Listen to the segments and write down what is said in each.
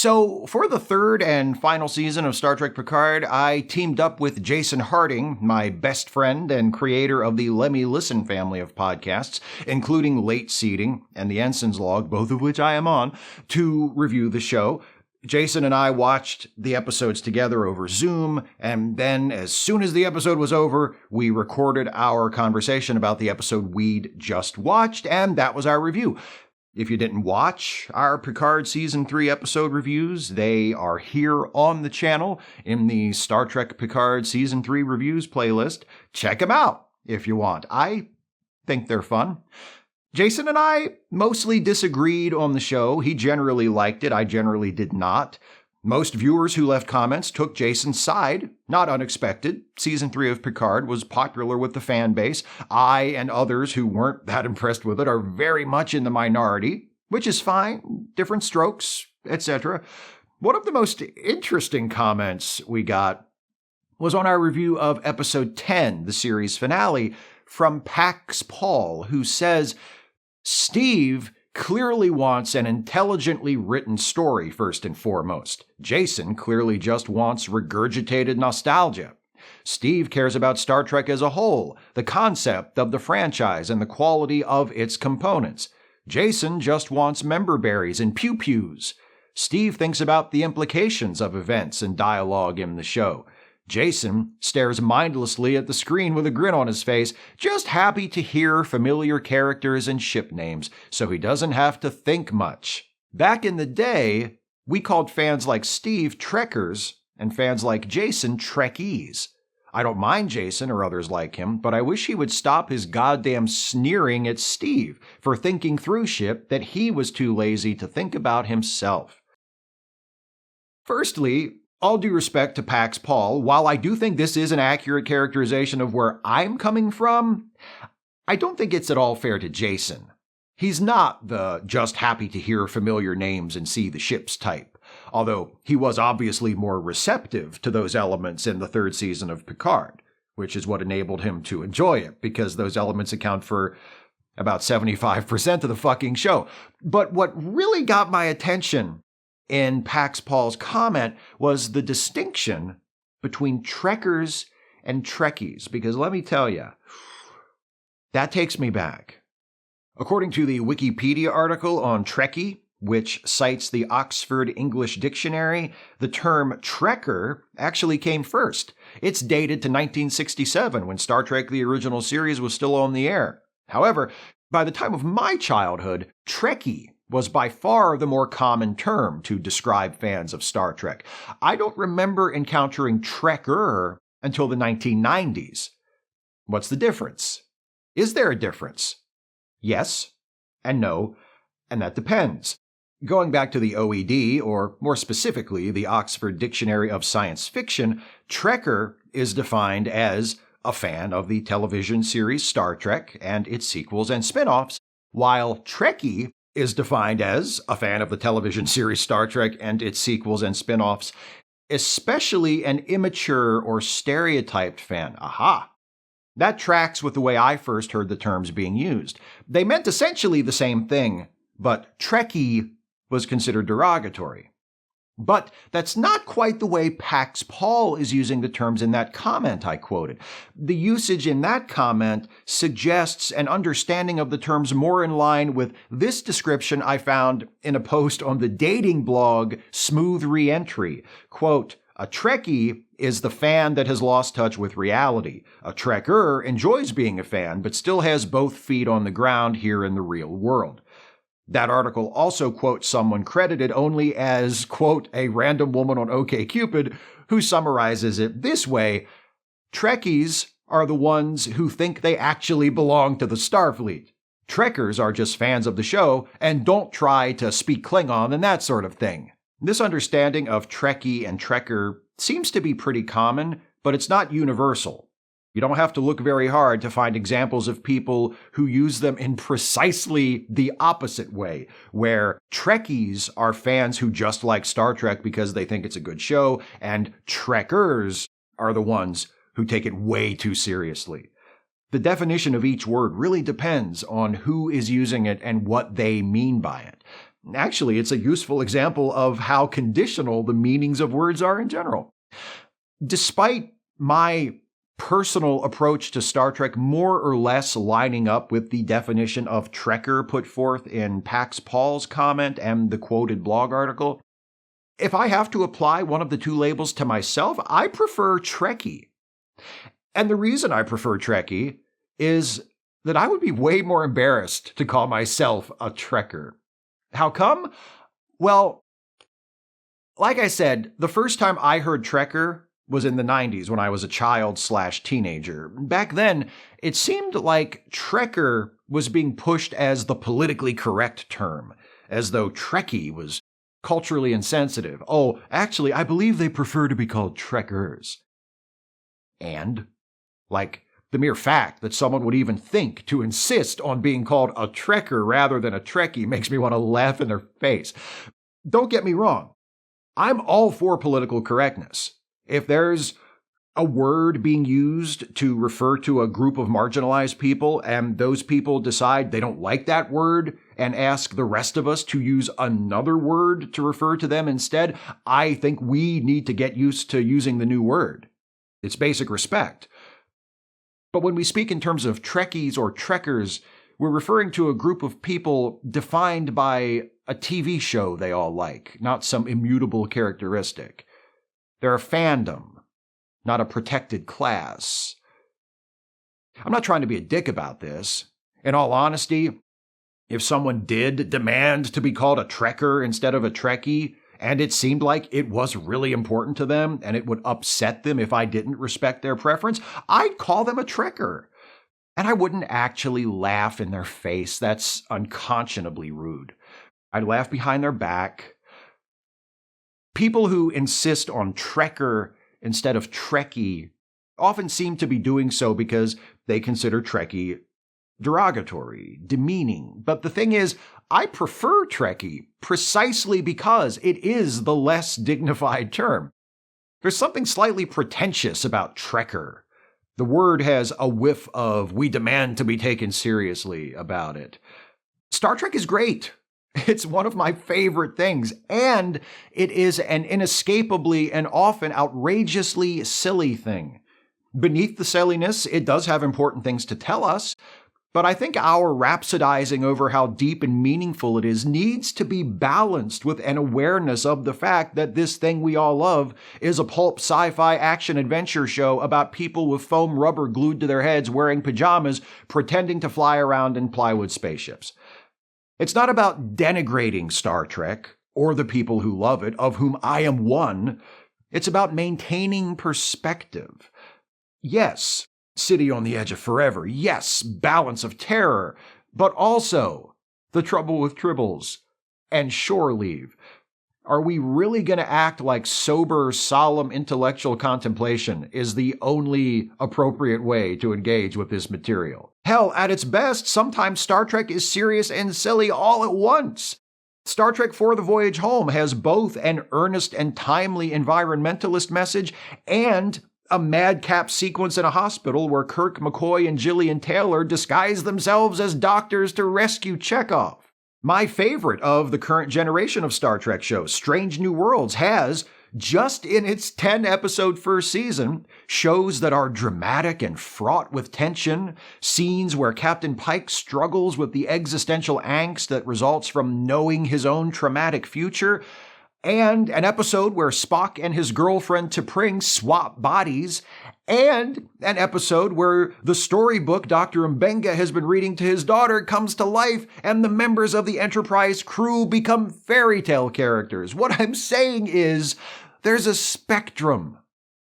So, for the third and final season of Star Trek Picard, I teamed up with Jason Harding, my best friend and creator of the Let Me Listen family of podcasts, including Late Seating and the Ensign's Log, both of which I am on, to review the show. Jason and I watched the episodes together over Zoom, and then as soon as the episode was over, we recorded our conversation about the episode we'd just watched, and that was our review. If you didn't watch our Picard Season 3 episode reviews, they are here on the channel in the Star Trek Picard Season 3 reviews playlist. Check them out if you want. I think they're fun. Jason and I mostly disagreed on the show. He generally liked it. I generally did not. Most viewers who left comments took Jason's side. Not unexpected. Season 3 of Picard was popular with the fan base. I and others who weren't that impressed with it are very much in the minority, which is fine. Different strokes, etc. One of the most interesting comments we got was on our review of Episode 10, the series finale, from Pax Paul, who says, Steve clearly wants an intelligently written story first and foremost. Jason clearly just wants regurgitated nostalgia. Steve cares about Star Trek as a whole, the concept of the franchise and the quality of its components. Jason just wants member berries and pew-pews. Steve thinks about the implications of events and dialogue in the show. Jason stares mindlessly at the screen with a grin on his face, just happy to hear familiar characters and ship names, so he doesn't have to think much. Back in the day, we called fans like Steve Trekkers and fans like Jason Trekkies. I don't mind Jason or others like him, but I wish he would stop his goddamn sneering at Steve for thinking through shit that he was too lazy to think about himself. Firstly, all due respect to Pax Paul, while I do think this is an accurate characterization of where I'm coming from, I don't think it's at all fair to Jason. He's not the just happy to hear familiar names and see the ships type, although he was obviously more receptive to those elements in the third season of Picard, which is what enabled him to enjoy it, because those elements account for about 75% of the fucking show. But what really got my attention in Pax Paul's comment was the distinction between Trekkers and Trekkies, because let me tell you, that takes me back. According to the Wikipedia article on Trekkie, which cites the Oxford English Dictionary, the term Trekker actually came first. It's dated to 1967, when Star Trek the original series was still on the air. However, by the time of my childhood, Trekkie was by far the more common term to describe fans of Star Trek. I don't remember encountering Trekker until the 1990s. What's the difference? Is there a difference? Yes and no, and that depends. Going back to the OED, or more specifically, the Oxford Dictionary of Science Fiction, Trekker is defined as a fan of the television series Star Trek and its sequels and spin-offs, while Trekkie is defined as a fan of the television series Star Trek and its sequels and spin-offs, especially an immature or stereotyped fan. Aha! That tracks with the way I first heard the terms being used. They meant essentially the same thing, but Trekkie was considered derogatory. But that's not quite the way Pax Paul is using the terms in that comment I quoted. The usage in that comment suggests an understanding of the terms more in line with this description I found in a post on the dating blog Smooth Reentry. Quote, a Trekkie is the fan that has lost touch with reality. A Trekker enjoys being a fan, but still has both feet on the ground here in the real world. That article also quotes someone credited only as, quote, a random woman on OkCupid, who summarizes it this way: Trekkies are the ones who think they actually belong to the Starfleet. Trekkers are just fans of the show and don't try to speak Klingon and that sort of thing. This understanding of Trekkie and Trekker seems to be pretty common, but it's not universal. You don't have to look very hard to find examples of people who use them in precisely the opposite way, where Trekkies are fans who just like Star Trek because they think it's a good show, and Trekkers are the ones who take it way too seriously. The definition of each word really depends on who is using it and what they mean by it. Actually, it's a useful example of how conditional the meanings of words are in general. Despite my personal approach to Star Trek more or less lining up with the definition of Trekker put forth in Pax Paul's comment and the quoted blog article, if I have to apply one of the two labels to myself, I prefer Trekkie. And the reason I prefer Trekkie is that I would be way more embarrassed to call myself a Trekker. How come? Well, like I said, the first time I heard Trekker was in the 90s when I was a child/teenager. Back then, it seemed like Trekker was being pushed as the politically correct term, as though Trekkie was culturally insensitive. Oh, actually, I believe they prefer to be called Trekkers. And, like, the mere fact that someone would even think to insist on being called a Trekker rather than a Trekkie makes me want to laugh in their face. Don't get me wrong. I'm all for political correctness. If there's a word being used to refer to a group of marginalized people and those people decide they don't like that word and ask the rest of us to use another word to refer to them instead, I think we need to get used to using the new word. It's basic respect. But when we speak in terms of Trekkies or Trekkers, we're referring to a group of people defined by a TV show they all like, not some immutable characteristic. They're a fandom, not a protected class. I'm not trying to be a dick about this. In all honesty, if someone did demand to be called a Trekker instead of a Trekkie, and it seemed like it was really important to them and it would upset them if I didn't respect their preference, I'd call them a Trekker. And I wouldn't actually laugh in their face. That's unconscionably rude. I'd laugh behind their back. People who insist on Trekker instead of Trekkie often seem to be doing so because they consider Trekkie derogatory, demeaning. But the thing is, I prefer Trekkie precisely because it is the less dignified term. There's something slightly pretentious about Trekker. The word has a whiff of "we demand to be taken seriously" about it. Star Trek is great. It's one of my favorite things, and it is an inescapably and often outrageously silly thing. Beneath the silliness, it does have important things to tell us, but I think our rhapsodizing over how deep and meaningful it is needs to be balanced with an awareness of the fact that this thing we all love is a pulp sci-fi action-adventure show about people with foam rubber glued to their heads wearing pajamas pretending to fly around in plywood spaceships. It's not about denigrating Star Trek or the people who love it, of whom I am one. It's about maintaining perspective. Yes, City on the Edge of Forever. Yes, Balance of Terror. But also The Trouble with Tribbles and Shore Leave. Are we really going to act like sober, solemn intellectual contemplation is the only appropriate way to engage with this material? Hell, at its best, sometimes Star Trek is serious and silly all at once. Star Trek For the Voyage Home has both an earnest and timely environmentalist message and a madcap sequence in a hospital where Kirk, McCoy, and Gillian Taylor disguise themselves as doctors to rescue Chekhov. My favorite of the current generation of Star Trek shows, Strange New Worlds, has, just in its 10-episode first season, shows that are dramatic and fraught with tension, scenes where Captain Pike struggles with the existential angst that results from knowing his own traumatic future, and an episode where Spock and his girlfriend T'Pring swap bodies, and an episode where the storybook Dr. Mbenga has been reading to his daughter comes to life and the members of the Enterprise crew become fairy tale characters. What I'm saying is, there's a spectrum.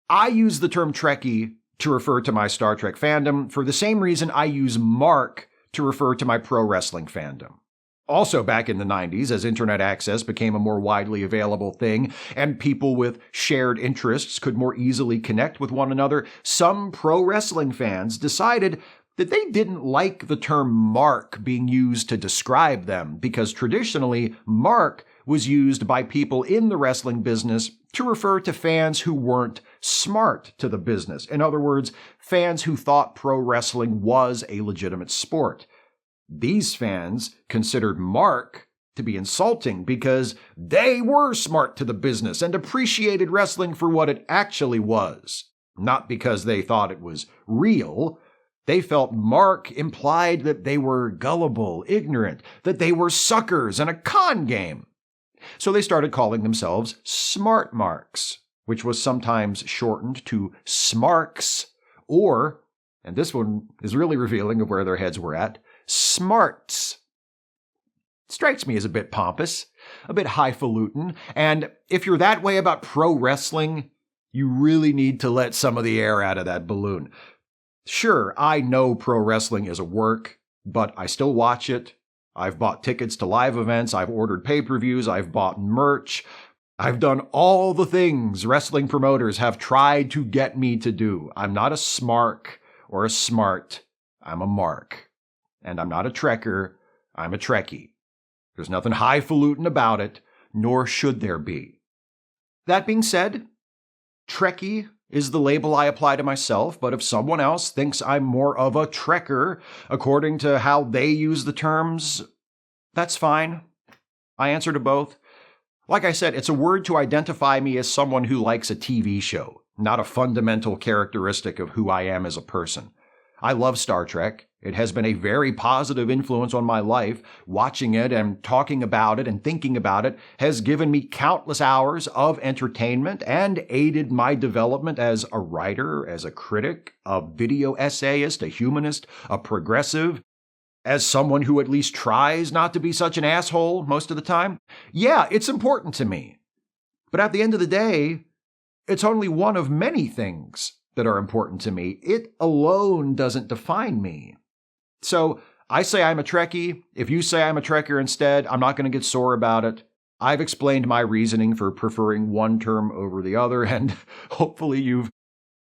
I use the term Trekkie to refer to my Star Trek fandom for the same reason I use Mark to refer to my pro wrestling fandom. Also back in the 90s, as internet access became a more widely available thing and people with shared interests could more easily connect with one another, some pro wrestling fans decided that they didn't like the term mark being used to describe them because traditionally, mark was used by people in the wrestling business to refer to fans who weren't smart to the business. In other words, fans who thought pro wrestling was a legitimate sport. These fans considered mark to be insulting because they were smart to the business and appreciated wrestling for what it actually was, not because they thought it was real. They felt Mark implied that they were gullible, ignorant, that they were suckers and a con game. So they started calling themselves smart marks, which was sometimes shortened to smarks, or, and this one is really revealing of where their heads were at, smarts. Strikes me as a bit pompous, a bit highfalutin, and if you're that way about pro wrestling, you really need to let some of the air out of that balloon. Sure, I know pro wrestling is a work, but I still watch it. I've bought tickets to live events, I've ordered pay-per-views, I've bought merch. I've done all the things wrestling promoters have tried to get me to do. I'm not a smark or a smart. I'm a mark. And I'm not a trekker. I'm a Trekkie. There's nothing highfalutin about it, nor should there be. That being said, Trekkie is the label I apply to myself, but if someone else thinks I'm more of a trekker, according to how they use the terms, that's fine. I answer to both. Like I said, it's a word to identify me as someone who likes a TV show, not a fundamental characteristic of who I am as a person. I love Star Trek. It has been a very positive influence on my life. Watching it and talking about it and thinking about it has given me countless hours of entertainment and aided my development as a writer, as a critic, a video essayist, a humanist, a progressive, as someone who at least tries not to be such an asshole most of the time. Yeah, it's important to me. But at the end of the day, it's only one of many things that are important to me. It alone doesn't define me. So I say I'm a Trekkie. If you say I'm a Trekker instead, I'm not going to get sore about it. I've explained my reasoning for preferring one term over the other, and hopefully you've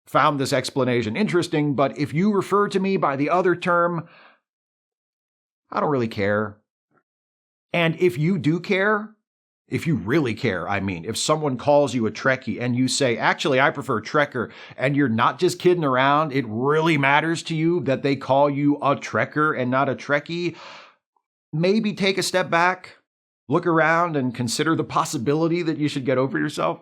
found this explanation interesting, but if you refer to me by the other term, I don't really care. And if you do care, if you really care, I mean, if someone calls you a Trekkie and you say, actually, I prefer Trekker, and you're not just kidding around, it really matters to you that they call you a Trekker and not a Trekkie, maybe take a step back, look around, and consider the possibility that you should get over yourself.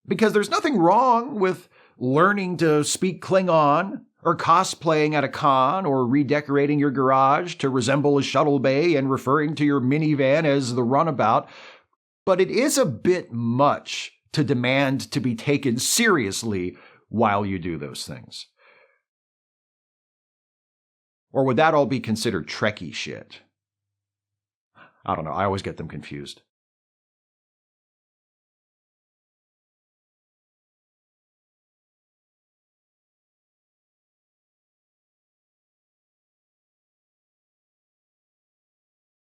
Because there's nothing wrong with learning to speak Klingon, or cosplaying at a con, or redecorating your garage to resemble a shuttle bay and referring to your minivan as the runabout. But it is a bit much to demand to be taken seriously while you do those things. Or would that all be considered Trekkie shit? I don't know. I always get them confused.